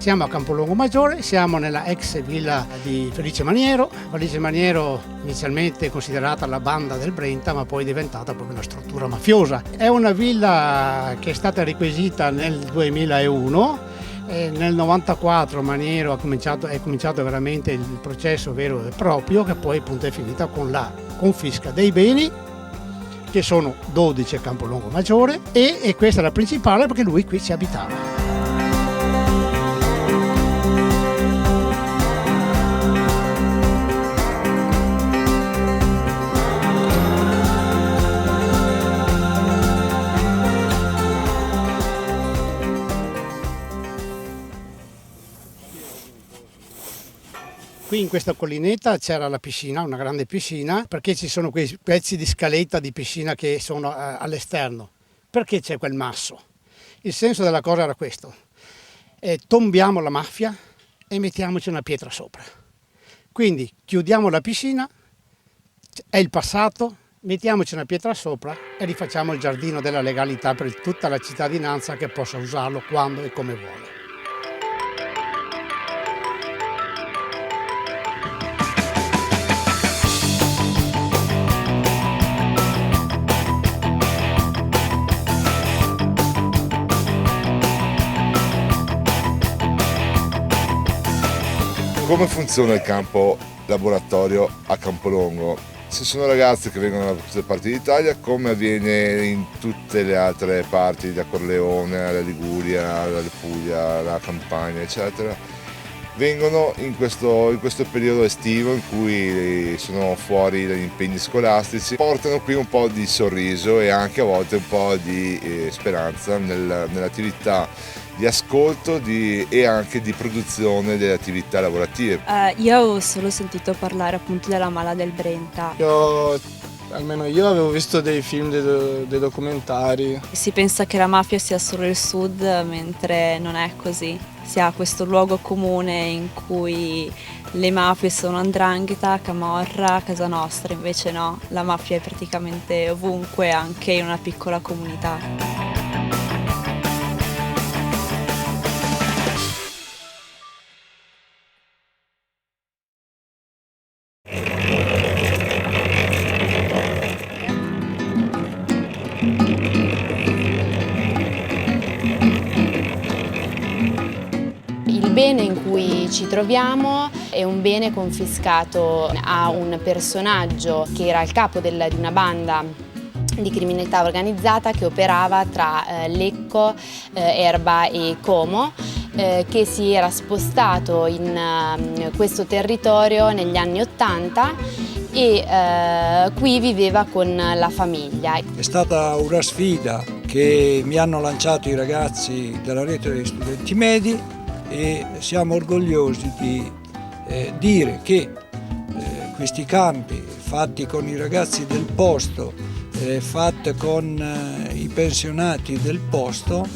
Siamo a Campolongo Maggiore, siamo nella ex villa di Felice Maniero. Felice Maniero inizialmente considerata la banda del Brenta, ma poi è diventata proprio una struttura mafiosa. È una villa che è stata requisita nel 2001. Nel 94 Maniero è cominciato veramente il processo vero e proprio, che poi appunto è finita con la confisca dei beni, che sono 12 a Campolongo Maggiore, e questa è la principale perché lui qui ci abitava. Qui in questa collinetta c'era la piscina, una grande piscina, perché ci sono quei pezzi di scaletta di piscina che sono all'esterno. Perché c'è quel masso? Il senso della cosa era questo: tombiamo la mafia e mettiamoci una pietra sopra. Quindi chiudiamo la piscina, è il passato, mettiamoci una pietra sopra e rifacciamo il giardino della legalità per tutta la cittadinanza che possa usarlo quando e come vuole. Come funziona il campo laboratorio a Campolongo? Ci sono ragazzi che vengono da tutte le parti d'Italia, come avviene in tutte le altre parti, da Corleone, alla Liguria, alla Puglia, alla Campania, eccetera. Vengono in questo periodo estivo in cui sono fuori dagli impegni scolastici, portano qui un po' di sorriso e anche a volte un po' di speranza nell'attività di ascolto e anche di produzione delle attività lavorative. Io ho solo sentito parlare appunto della Mala del Brenta. Almeno io avevo visto dei film, dei documentari. Si pensa che la mafia sia solo il sud, mentre non è così. Si ha questo luogo comune in cui le mafie sono 'ndrangheta, camorra, Casa Nostra, invece no, la mafia è praticamente ovunque, anche in una piccola comunità. Il bene in cui ci troviamo è un bene confiscato a un personaggio che era il capo di una banda di criminalità organizzata che operava tra Lecco, Erba e Como, che si era spostato in questo territorio negli anni '80 e qui viveva con la famiglia. È stata una sfida che mi hanno lanciato i ragazzi della rete degli studenti medi e siamo orgogliosi di dire che questi campi fatti con i ragazzi del posto, fatti con i pensionati del posto,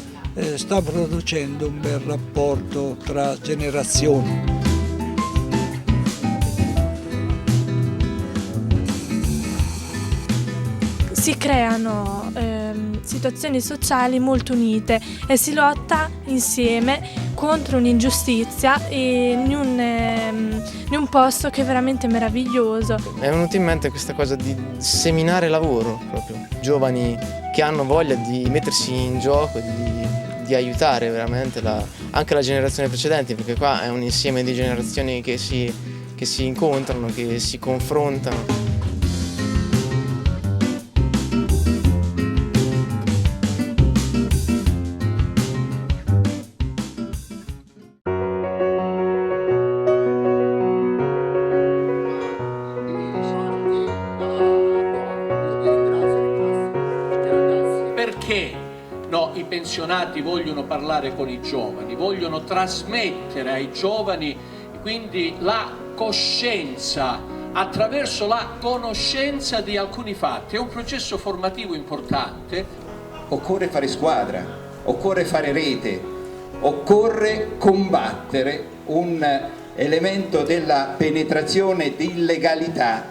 sta producendo un bel rapporto tra generazioni. Si creano situazioni sociali molto unite e si lotta insieme contro un'ingiustizia in un posto che è veramente meraviglioso. Mi è venuta in mente questa cosa di seminare lavoro proprio, giovani che hanno voglia di mettersi in gioco, di aiutare veramente anche la generazione precedente, perché qua è un insieme di generazioni che si incontrano, che si confrontano. Perché i pensionati vogliono parlare con i giovani, vogliono trasmettere ai giovani quindi la coscienza attraverso la conoscenza di alcuni fatti. È un processo formativo importante. Occorre fare squadra, occorre fare rete, occorre combattere un elemento della penetrazione di illegalità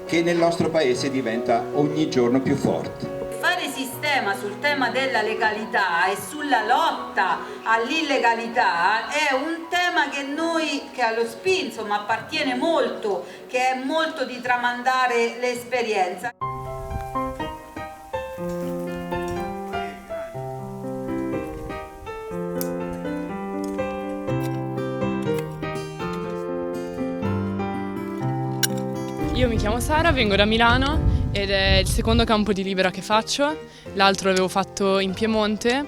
che nel nostro paese diventa ogni giorno più forte. Fare sistema sul tema della legalità e sulla lotta all'illegalità è un tema che allo SPI insomma appartiene molto, che è molto di tramandare l'esperienza. Io mi chiamo Sara, vengo da Milano ed è il secondo campo di libera che faccio, l'altro l'avevo fatto in Piemonte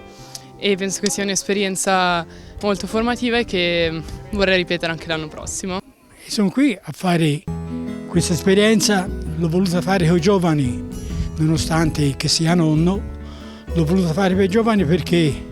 e penso che sia un'esperienza molto formativa e che vorrei ripetere anche l'anno prossimo. Sono qui a fare questa esperienza, l'ho voluta fare con i giovani, nonostante che sia nonno, l'ho voluta fare per i giovani perché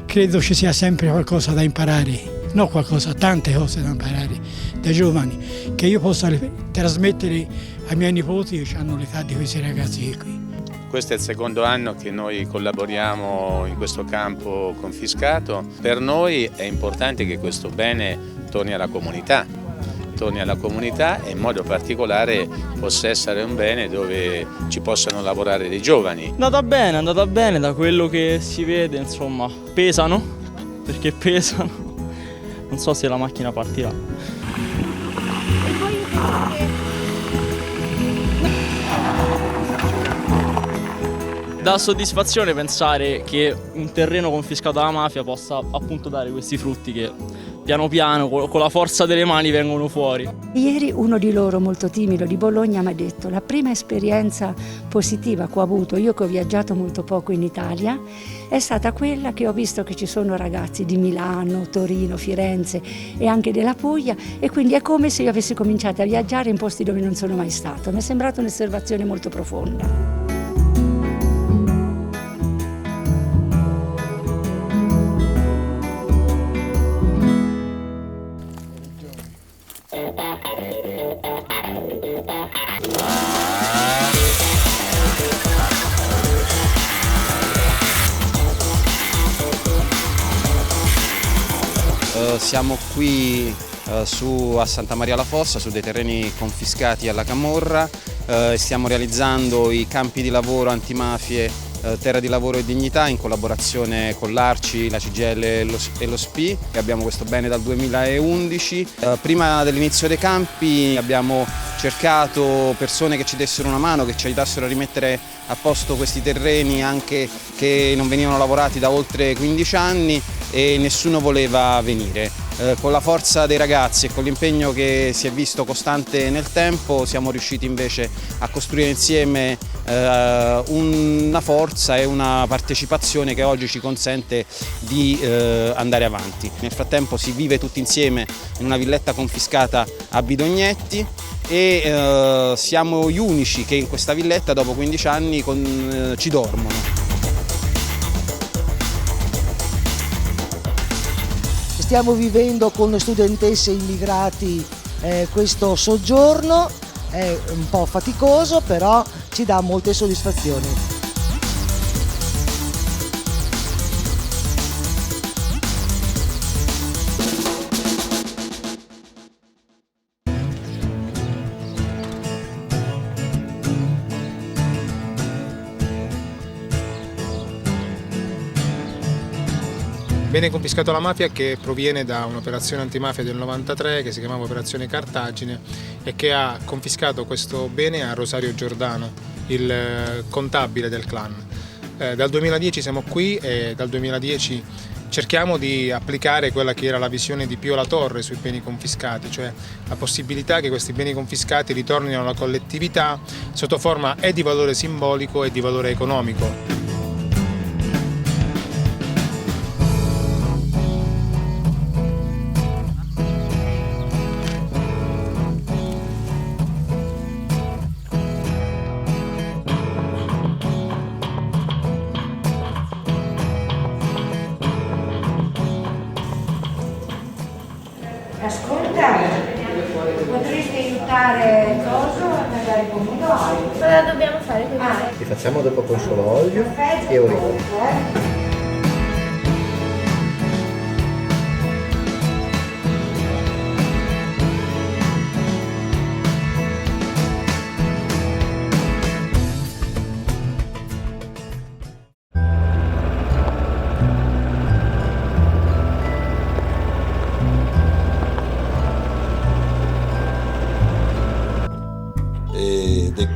credo ci sia sempre qualcosa da imparare. No, tante cose da imparare dai giovani che io possa trasmettere ai miei nipoti che hanno l'età di questi ragazzi qui. Questo è il secondo anno che noi collaboriamo in questo campo confiscato. Per noi è importante che questo bene torni alla comunità e in modo particolare possa essere un bene dove ci possano lavorare dei giovani. È andata bene da quello che si vede, insomma, pesano, perché pesano. Non so se la macchina partirà. Dà soddisfazione pensare che un terreno confiscato dalla mafia possa appunto dare questi frutti che piano piano con la forza delle mani vengono fuori. Ieri uno di loro molto timido di Bologna mi ha detto la prima esperienza positiva che ho avuto, io che ho viaggiato molto poco in Italia, è stata quella che ho visto che ci sono ragazzi di Milano, Torino, Firenze e anche della Puglia e quindi è come se io avessi cominciato a viaggiare in posti dove non sono mai stato. Mi è sembrata un'osservazione molto profonda. Siamo qui a Santa Maria la Fossa, su dei terreni confiscati alla camorra, stiamo realizzando i campi di lavoro antimafie Terra di Lavoro e Dignità in collaborazione con l'Arci, la CGIL e lo SPI. Abbiamo questo bene dal 2011. Prima dell'inizio dei campi abbiamo cercato persone che ci dessero una mano, che ci aiutassero a rimettere a posto questi terreni anche che non venivano lavorati da oltre 15 anni e nessuno voleva venire. Con la forza dei ragazzi e con l'impegno che si è visto costante nel tempo siamo riusciti invece a costruire insieme una forza e una partecipazione che oggi ci consente di andare avanti. Nel frattempo si vive tutti insieme in una villetta confiscata a Bidognetti e siamo gli unici che in questa villetta dopo 15 anni ci dormono. Stiamo vivendo con studentesse immigrati questo soggiorno, è un po' faticoso però ci dà molte soddisfazioni. Bene confiscato alla mafia che proviene da un'operazione antimafia del 93 che si chiamava Operazione Cartagine e che ha confiscato questo bene a Rosario Giordano, il contabile del clan. Dal 2010 siamo qui e dal 2010 cerchiamo di applicare quella che era la visione di Pio La Torre sui beni confiscati, cioè la possibilità che questi beni confiscati ritornino alla collettività sotto forma e di valore simbolico e di valore economico. Ascolta, potresti aiutare Coso a tagliare i pomodori? Cosa dobbiamo fare? Li facciamo dopo con solo olio e origano.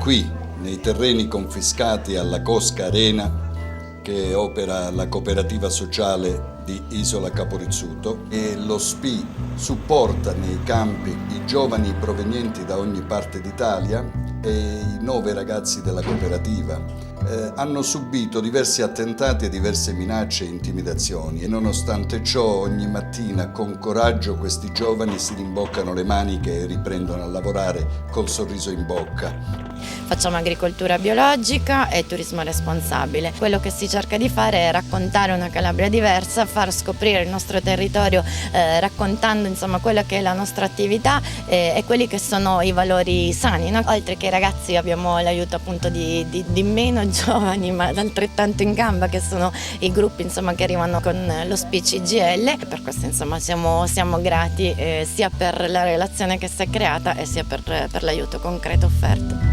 qui, nei terreni confiscati alla Cosca Arena, che opera la cooperativa sociale di Isola Caporizzuto, e lo SPI supporta nei campi i giovani provenienti da ogni parte d'Italia e i 9 ragazzi della cooperativa. Hanno subito diversi attentati e diverse minacce e intimidazioni e nonostante ciò ogni mattina con coraggio questi giovani si rimboccano le maniche e riprendono a lavorare col sorriso in bocca. Facciamo agricoltura biologica e turismo responsabile. Quello che si cerca di fare è raccontare una Calabria diversa, far scoprire il nostro territorio raccontando insomma quella che è la nostra attività e quelli che sono i valori sani, no? Oltre che i ragazzi abbiamo l'aiuto appunto di meno giovani ma altrettanto in gamba, che sono i gruppi insomma che arrivano con lo SPI CGL, e per questo insomma siamo grati sia per la relazione che si è creata e sia per l'aiuto concreto offerto.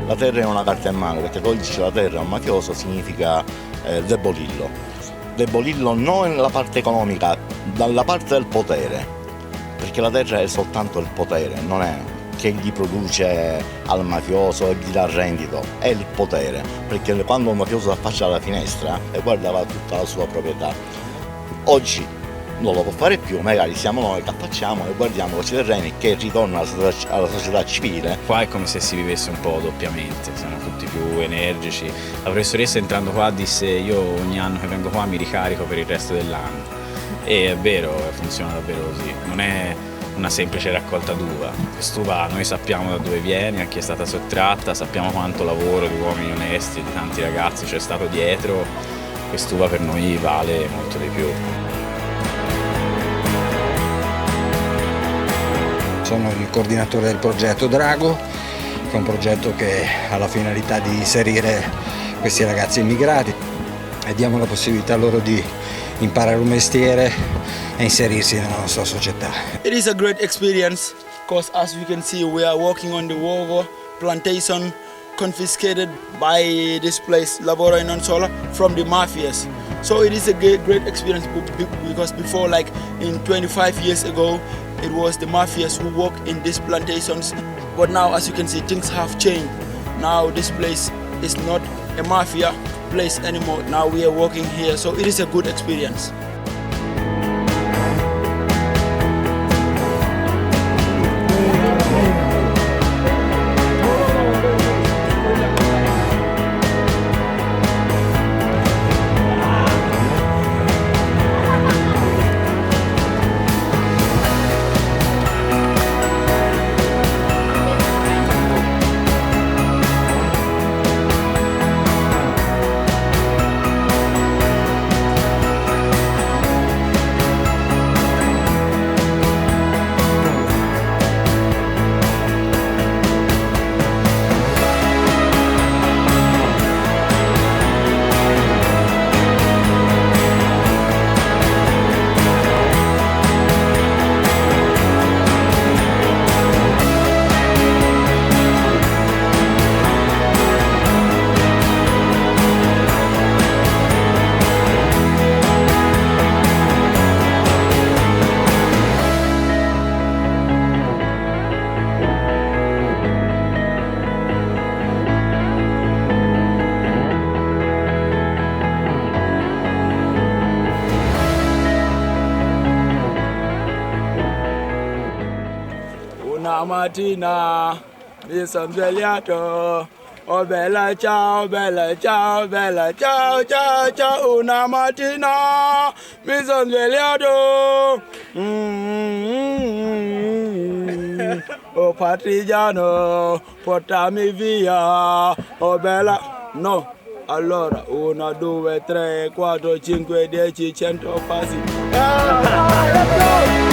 La terra è una carta in mano, perché toglierci la terra a un mafioso significa debolirlo. Debolirlo non nella parte economica, dalla parte del potere, perché la terra è soltanto il potere, non è che gli produce al mafioso e gli dà reddito, è il potere, perché quando un mafioso affaccia alla finestra e guardava tutta la sua proprietà, oggi non lo può fare più, magari siamo noi che affacciamo e guardiamo questi terreni che ritornano alla società civile. Qua è come se si vivesse un po' doppiamente, siamo tutti più energici. La professoressa entrando qua disse: io ogni anno che vengo qua mi ricarico per il resto dell'anno. E è vero, funziona davvero così, non è una semplice raccolta d'uva. Quest'uva noi sappiamo da dove viene, a chi è stata sottratta, sappiamo quanto lavoro di uomini onesti, di tanti ragazzi c'è stato dietro. Quest'uva per noi vale molto di più. Sono il coordinatore del progetto Drago, che è un progetto che ha la finalità di inserire questi ragazzi immigrati e diamo la possibilità loro di imparare un mestiere e inserirsi nella nostra società. It is a great experience because as we can see we are walking on the Wovo plantation confiscated by this place, Lavoro e Non Solo, from the mafias. So it is a great experience because before, like in 25 years ago, it was the mafias who worked in these plantations. But now, as you can see, things have changed. Now this place is not a mafia place anymore. Now we are working here, so it is a good experience. Una mattina mi sono svegliato, oh bella ciao, ciao, ciao, ciao. Una mattina mi sono svegliato, oh partigiano, portami via, oh bella, no. Allora, 1, 2, 3, 4, 5, 10, 100 passi. Let's go!